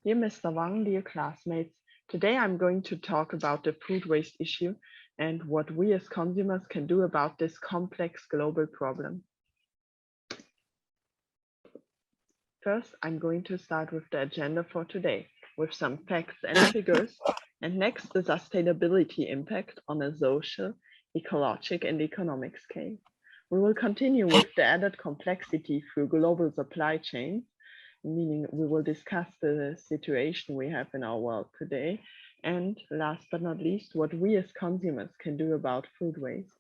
Dear Mr. Wang, dear classmates, today I'm going to talk about the food waste issue and what we as consumers can do about this complex global problem. First, I'm going to start with the agenda for today, with some facts and figures, and next, the sustainability impact on a social, ecological, and economic scale. We will continue with the added complexity through global supply chains, meaning we will discuss the situation we have in our world today. And last but not least, what we as consumers can do about food waste.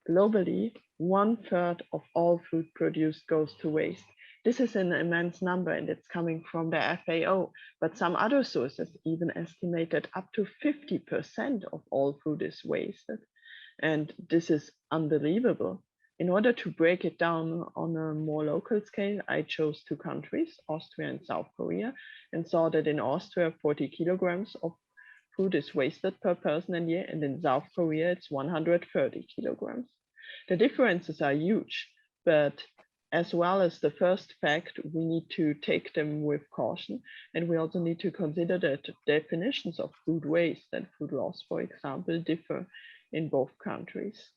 Globally, 1/3 of all food produced goes to waste. This is an immense number and it's coming from the FAO, but some other sources even estimate that up to 50% of all food is wasted. And this is unbelievable. In order to break it down on a more local scale, I chose two countries, Austria and South Korea, and saw that in Austria, 40 kilograms of food is wasted per person a year, and in South Korea, it's 130 kilograms. The differences are huge, but as well as the first fact, we need to take them with caution, and we also need to consider that definitions of food waste and food loss, for example, differ in both countries.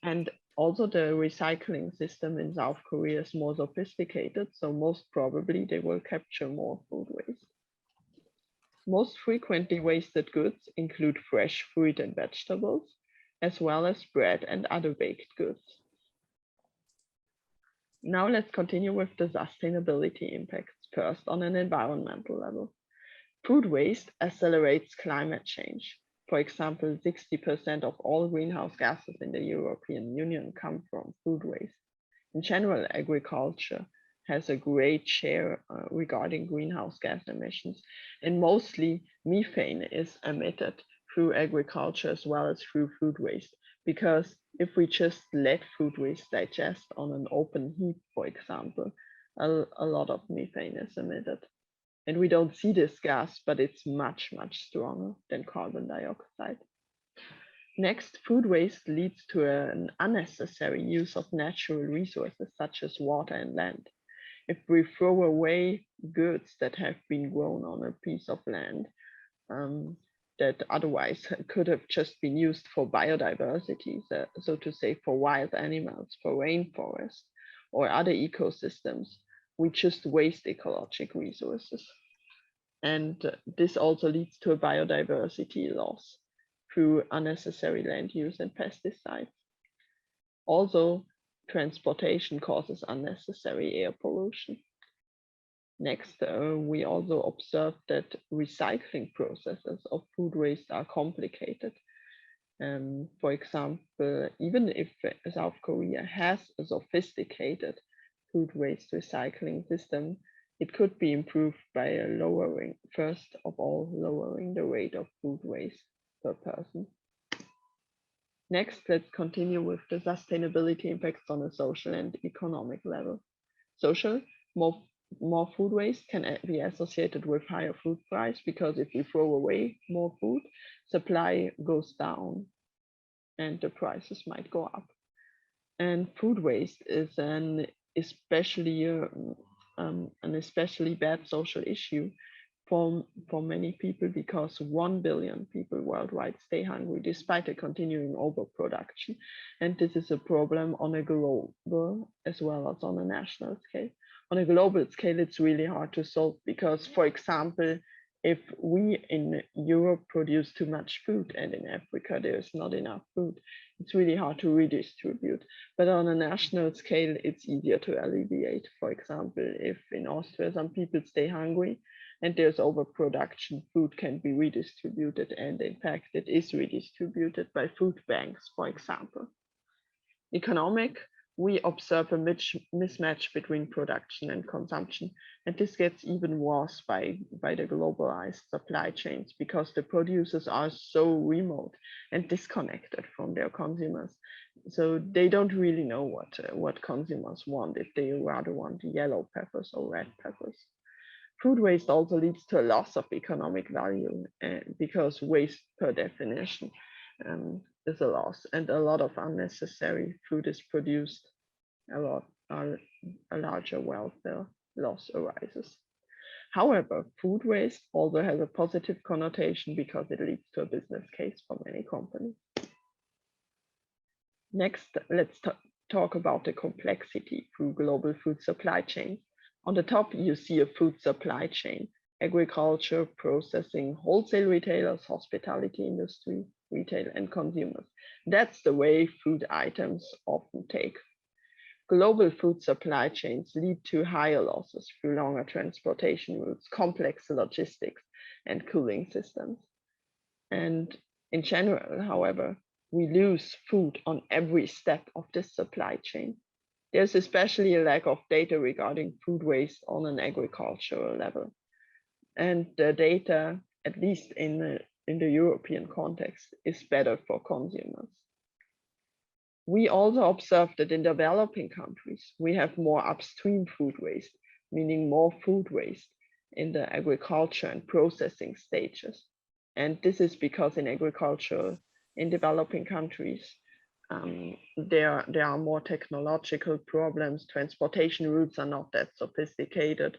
And also the recycling system in South Korea is more sophisticated, so most probably they will capture more food waste. Most frequently wasted goods include fresh fruit and vegetables, as well as bread and other baked goods. Now let's continue with the sustainability impacts, first on an environmental level. Food waste accelerates climate change. For example, 60% of all greenhouse gases in the European Union come from food waste. In general, agriculture has a great share regarding greenhouse gas emissions, and mostly methane is emitted through agriculture as well as through food waste. Because if we just let food waste digest on an open heap, for example, a lot of methane is emitted. And we don't see this gas, but it's much, much stronger than carbon dioxide. Next, food waste leads to an unnecessary use of natural resources such as water and land. If we throw away goods that have been grown on a piece of land that otherwise could have just been used for biodiversity, so to say, for wild animals, for rainforests, or other ecosystems, we just waste ecological resources. And this also leads to a biodiversity loss through unnecessary land use and pesticides. Also, transportation causes unnecessary air pollution. Next, we also observed that recycling processes of food waste are complicated. For example, even if South Korea has a sophisticated food waste recycling system, it could be improved by lowering, first of all, lowering the rate of food waste per person. Next, let's continue with the sustainability impacts on a social and economic level. Social, more food waste can be associated with higher food price because if we throw away more food, supply goes down and the prices might go up. And food waste is an especially bad social issue for many people because 1 billion people worldwide stay hungry despite a continuing overproduction. And this is a problem on a global as well as on a national scale. On a global scale, it's really hard to solve because, for example, if we in Europe produce too much food and in Africa there's not enough food, it's really hard to redistribute. But on a national scale, it's easier to alleviate. For example, if in Austria some people stay hungry and there's overproduction, food can be redistributed. And in fact, it is redistributed by food banks, for example. Economic, we observe a mismatch between production and consumption. And this gets even worse by the globalized supply chains because the producers are so remote and disconnected from their consumers. So they don't really know what consumers want, if they rather want yellow peppers or red peppers. Food waste also leads to a loss of economic value because waste per definition is a loss, and a lot of unnecessary food is produced. A larger welfare loss arises. However, food waste also has a positive connotation because it leads to a business case for many companies. Next, let's talk about the complexity through global food supply chains. On the top, you see a food supply chain: agriculture, processing, wholesale retailers, hospitality industry, retail, and consumers. That's the way food items often take. Global food supply chains lead to higher losses through longer transportation routes, complex logistics, and cooling systems. And in general, however, we lose food on every step of this supply chain. There's especially a lack of data regarding food waste on an agricultural level. And the data, at least in the European context, is better for consumers. We also observe that in developing countries, we have more upstream food waste, meaning more food waste in the agriculture and processing stages. And this is because in agriculture, in developing countries, there are more technological problems. Transportation routes are not that sophisticated.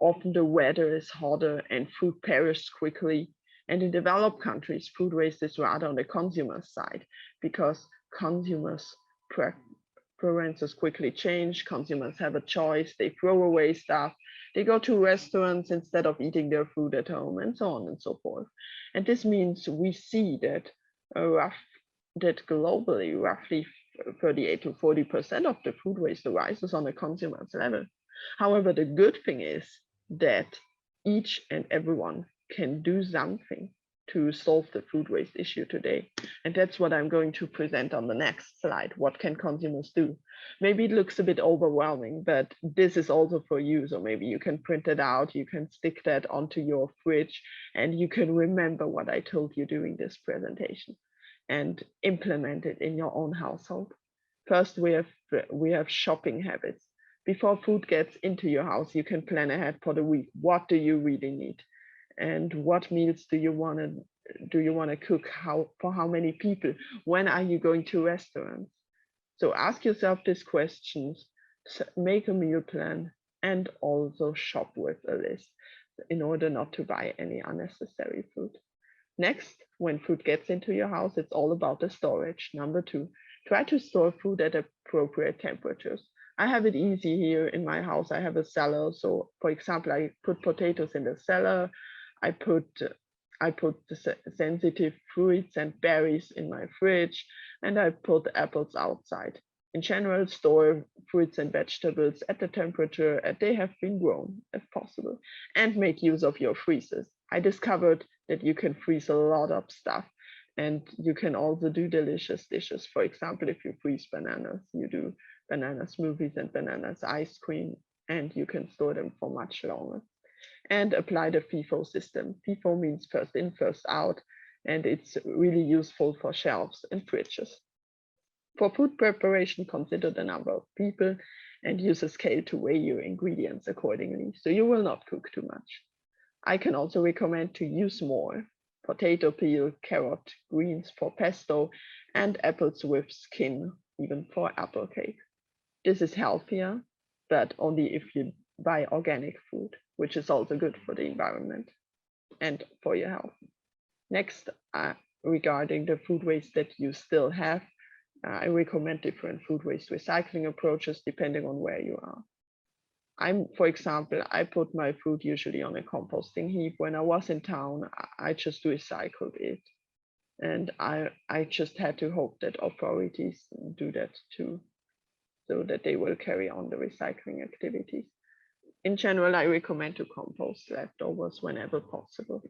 Often the weather is hotter and food perishes quickly. And in developed countries, food waste is rather on the consumer side because consumers' preferences quickly change. Consumers have a choice. They throw away stuff. They go to restaurants instead of eating their food at home, and so on and so forth. And this means we see that globally, roughly 38 to 40% of the food waste arises on the consumer's level. However, the good thing is that each and everyone can do something to solve the food waste issue today. And that's what I'm going to present on the next slide. What can consumers do? Maybe it looks a bit overwhelming, but this is also for you. So maybe you can print it out, you can stick that onto your fridge, and you can remember what I told you during this presentation and implement it in your own household. First, we have shopping habits. Before food gets into your house, you can plan ahead for the week. What do you really need? And what meals do you want to cook? For how many people? When are you going to restaurants? So ask yourself these questions, make a meal plan, and also shop with a list in order not to buy any unnecessary food. Next, when food gets into your house, it's all about the storage. Number 2, try to store food at appropriate temperatures. I have it easy here in my house. I have a cellar. So for example, I put potatoes in the cellar. I put the sensitive fruits and berries in my fridge, and I put apples outside. In general, store fruits and vegetables at the temperature they have been grown, if possible, and make use of your freezers. I discovered that you can freeze a lot of stuff, and you can also do delicious dishes. For example, if you freeze bananas, you do banana smoothies and bananas ice cream, and you can store them for much longer. And apply the FIFO system. FIFO means first in, first out, and it's really useful for shelves and fridges. For food preparation, consider the number of people and use a scale to weigh your ingredients accordingly, so you will not cook too much. I can also recommend to use more potato peel, carrot, greens for pesto, and apples with skin, even for apple cake. This is healthier, but only if you buy organic food, which is also good for the environment and for your health. Next, regarding the food waste that you still have, I recommend different food waste recycling approaches depending on where you are. For example, I put my food usually on a composting heap. When I was in town, I just recycled it. And I just had to hope that authorities do that too, so that they will carry on the recycling activities. In general, I recommend to compost leftovers whenever possible.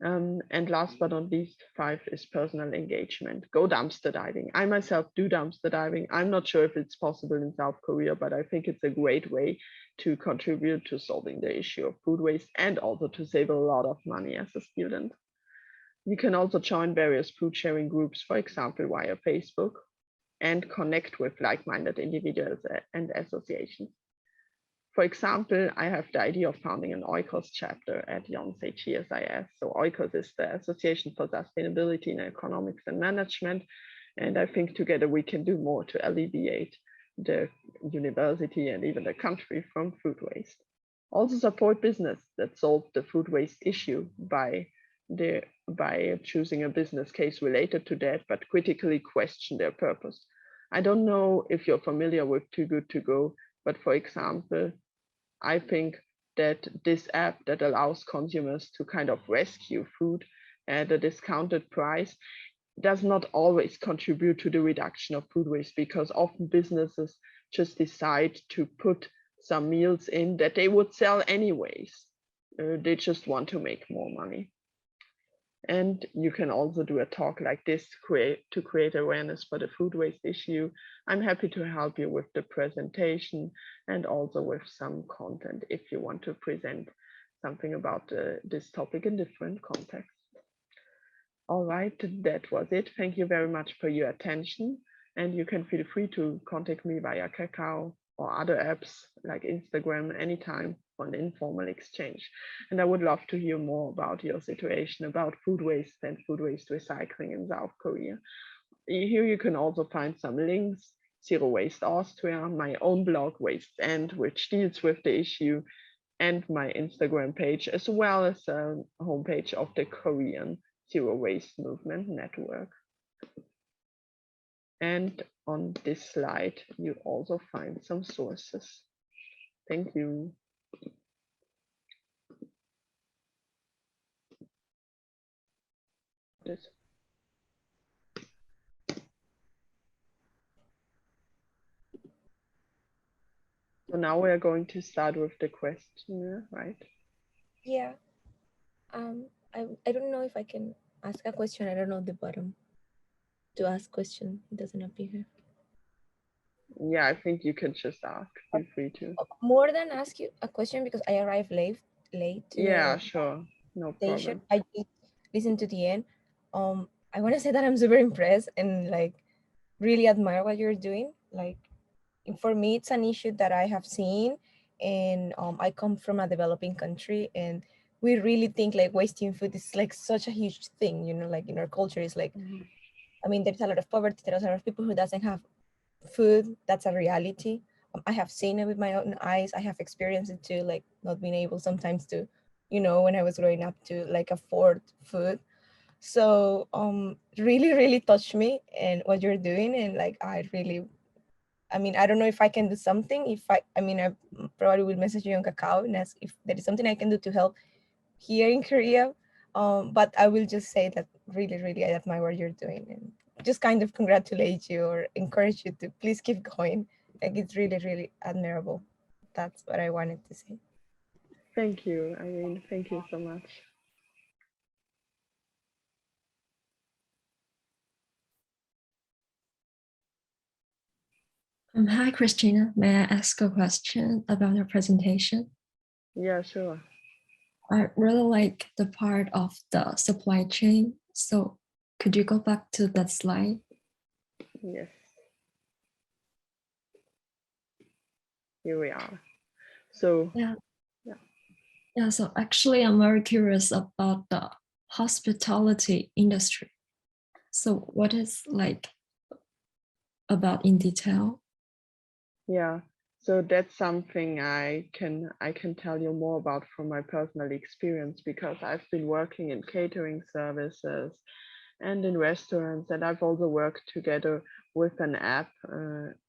And last but not least, 5 is personal engagement. Go dumpster diving. I myself do dumpster diving. I'm not sure if it's possible in South Korea, but I think it's a great way to contribute to solving the issue of food waste and also to save a lot of money as a student. You can also join various food sharing groups, for example, via Facebook, and connect with like-minded individuals and associations. For example, I have the idea of founding an Oikos chapter at Yonsei GSIS. So Oikos is the Association for Sustainability in Economics and Management. And I think together we can do more to alleviate the university and even the country from food waste. Also support business that solve the food waste issue by choosing a business case related to that, but critically question their purpose. I don't know if you're familiar with Too Good To Go, but for example, I think that this app that allows consumers to kind of rescue food at a discounted price does not always contribute to the reduction of food waste, because often businesses just decide to put some meals in that they would sell anyways. They just want to make more money. And you can also do a talk like this to create awareness for the food waste issue. I'm happy to help you with the presentation and also with some content if you want to present something about this topic in different contexts. All right, that was it. Thank you very much for your attention. And you can feel free to contact me via Kakao or other apps like Instagram anytime for an informal exchange. And I would love to hear more about your situation about food waste and food waste recycling in South Korea. Here you can also find some links: Zero Waste Austria, my own blog Waste End, which deals with the issue, and my Instagram page, as well as a homepage of the Korean Zero Waste Movement Network. And on this slide, you also find some sources. Thank you. So now we are going to start with the question, right? Yeah. I don't know if I can ask a question. I don't know the button to ask question. It doesn't appear here. Yeah, I think you can just ask. Feel free to. More than ask you a question, because I arrived late to Yeah, the sure. No station. problem. I just listened to the end. I want to say that I'm super impressed and like really admire what you're doing. Like, for me, it's an issue that I have seen, and I come from a developing country, and we really think like wasting food is like such a huge thing. You know, like in our culture, it's like, I mean, there's a lot of poverty. There's a lot of people who doesn't have food. That's a reality. I have seen it with my own eyes. I have experienced it too, like not being able sometimes to, when I was growing up, to like afford food. So really, really touched me and what you're doing. And like, I mean, I don't know if I can do something. I probably will message you on Kakao and ask if there is something I can do to help here in Korea. But I will just say that really, really, I admire what you're doing, and just kind of congratulate you or encourage you to please keep going. Like, it's really, really admirable. That's what I wanted to say. Thank you. I mean, thank you so much. Hi, Christina. May I ask a question about your presentation? Yeah, sure. I really like the part of the supply chain. So could you go back to that slide? Yes. Here we are. So Yeah. Yeah, so actually I'm very curious about the hospitality industry. So what is like about in detail? yeah, so that's something I can tell you more about from my personal experience, because I've been working in catering services and in restaurants, and I've also worked together with an app.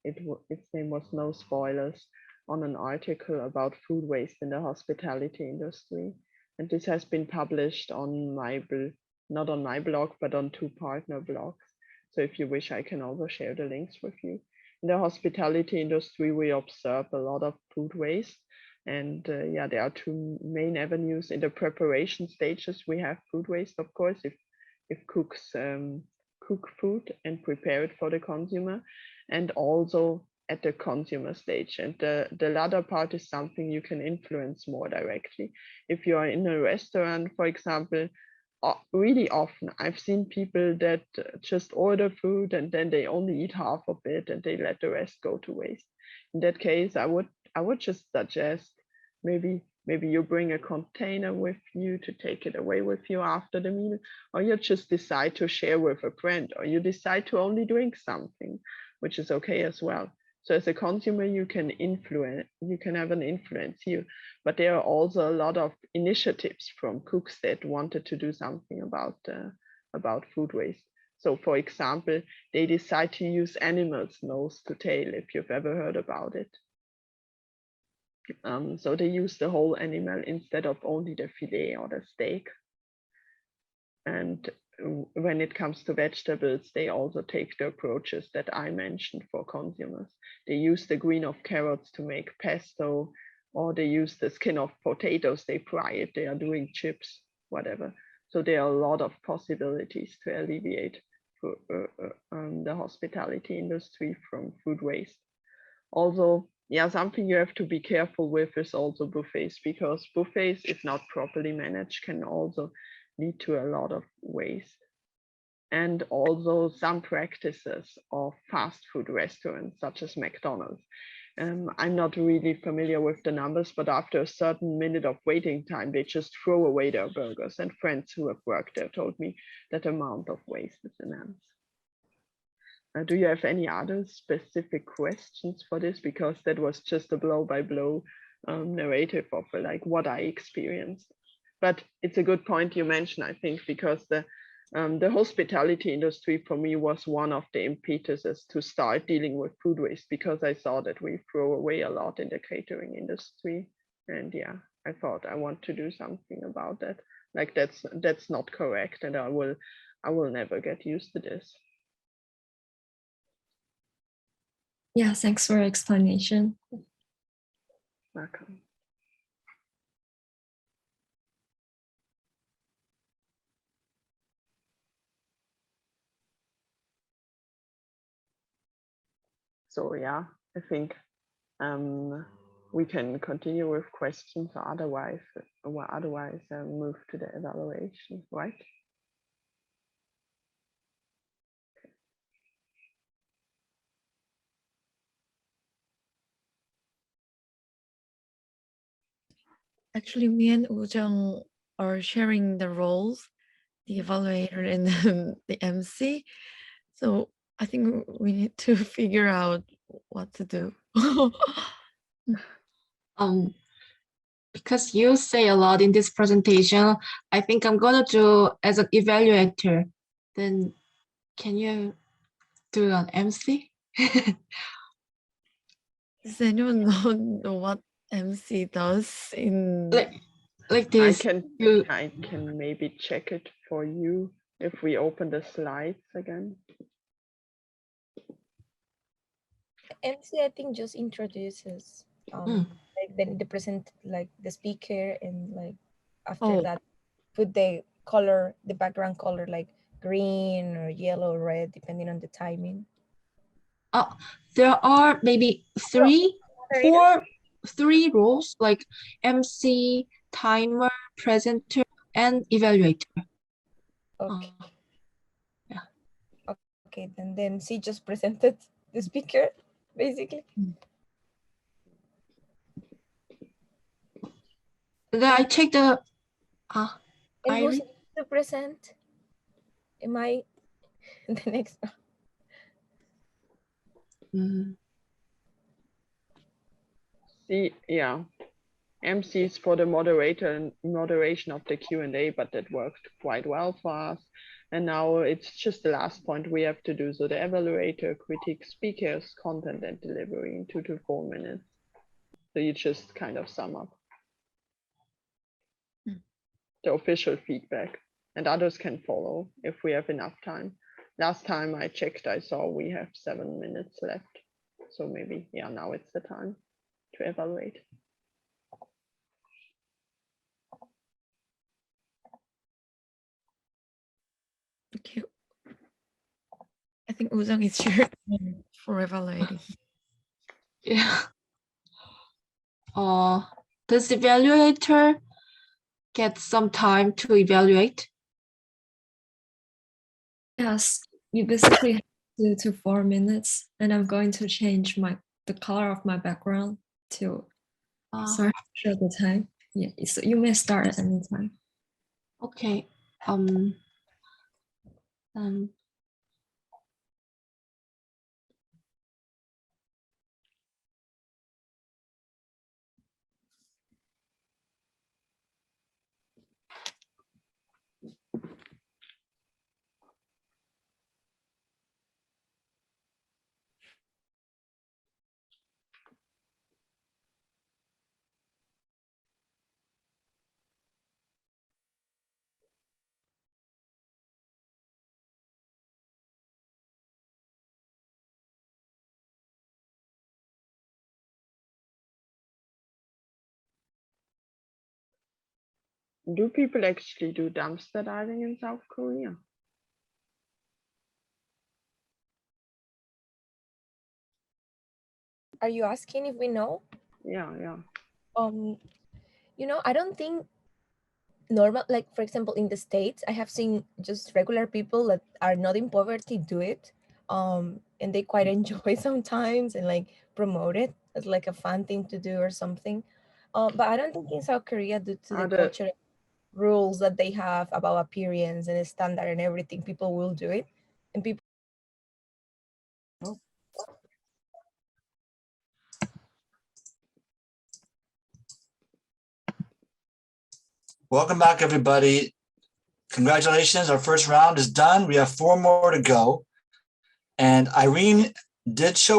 Its name was No Spoilers, on an article about food waste in the hospitality industry, and this has been published on not on my blog, but on two partner blogs. So if you wish, I can also share the links with you. In the hospitality industry, we observe a lot of food waste. And yeah, there are two main avenues. In the preparation stages, we have food waste, of course, if cooks cook food and prepare it for the consumer, and also at the consumer stage. And the latter part is something you can influence more directly. If you are in a restaurant, for example, really often I've seen people that just order food and then they only eat half of it and they let the rest go to waste. In that case, I would just suggest maybe you bring a container with you to take it away with you after the meal, or you just decide to share with a friend, or you decide to only drink something, which is okay as well. So as a consumer, you can have an influence here, but there are also a lot of initiatives from cooks that wanted to do something about food waste. So for example, they decide to use animals nose to tail, if you've ever heard about it. So they use the whole animal instead of only the fillet or the steak. And when it comes to vegetables, they also take the approaches that I mentioned for consumers. They use the green of carrots to make pesto, or they use the skin of potatoes, they fry it, they are doing chips, whatever. So there are a lot of possibilities to alleviate the hospitality industry from food waste. Also, yeah, something you have to be careful with is also buffets, because buffets, if not properly managed, can also lead to a lot of waste. And also some practices of fast food restaurants, such as McDonald's. I'm not really familiar with the numbers, but after a certain minute of waiting time, they just throw away their burgers. And friends who have worked there told me that amount of waste is immense. Do you have any other specific questions for this? Because that was just a blow-by-blow narrative of like what I experienced. But it's a good point you mentioned, I think, because the hospitality industry for me was one of the impetuses to start dealing with food waste, because I saw that we throw away a lot in the catering industry. And yeah, I thought I want to do something about that. Like that's not correct, and I will never get used to this. Yeah, thanks for your explanation. Welcome. So yeah, I think we can continue with questions, or otherwise move to the evaluation, right? Actually, me and Woo-jung are sharing the roles, the evaluator and then the MC. So I think we need to figure out what to do. Because you say a lot in this presentation, I think I'm gonna do as an evaluator. Then can you do an MC? Does anyone know what MC does in like this? I can maybe check it for you if we open the slides again. MC, I think, just introduces like the present, like the speaker, and like after that put the color, the background color, like green or yellow or red, depending on the timing. There are maybe three roles, like MC, timer, presenter, and evaluator. Okay. Yeah. Okay, then the MC just presented the speaker, basically. Then I check the and who's to present? Am I the next one? See, yeah, MC is for the moderation of the Q&A, but that worked quite well for us. And now it's just the last point we have to do. So the evaluator critiques speakers, content, and delivery in 2 to 4 minutes. So you just kind of sum up the official feedback, and others can follow if we have enough time. Last time I checked, I saw we have 7 minutes left. So maybe, yeah, now it's the time to evaluate. Okay. I think Woo-jung is your for evaluating. Yeah. Does the evaluator get some time to evaluate? Yes, you basically have 2 to 4 minutes, and I'm going to change the color of my background to show the time. Yeah, so you may start at any time. Okay. Do people actually do dumpster diving in South Korea? Are you asking if we know? Yeah. I don't think normal, like for example in the States, I have seen just regular people that are not in poverty do it, and they quite enjoy sometimes and like promote it as like a fun thing to do or something. But I don't think in South Korea, due to the cultural rules that they have about appearance and standard and everything, people will do it, and people. Welcome back, everybody. Congratulations, our first round is done. We have 4 more to go. And Irene did show